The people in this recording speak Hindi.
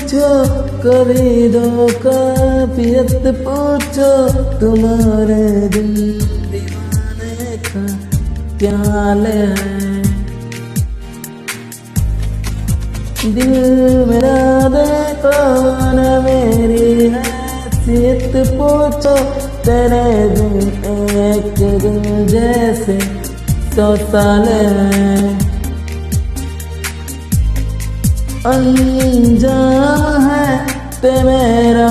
पूछो कभी दो कैफियत पूछो, तुम्हारे दिल दीवाने का क्या हाल है। दिल मेरा देखो न मेरी हैसियत पूछो, तेरे दिन एक दिन जैसे 100 साल है। अंजाम है ते मेरा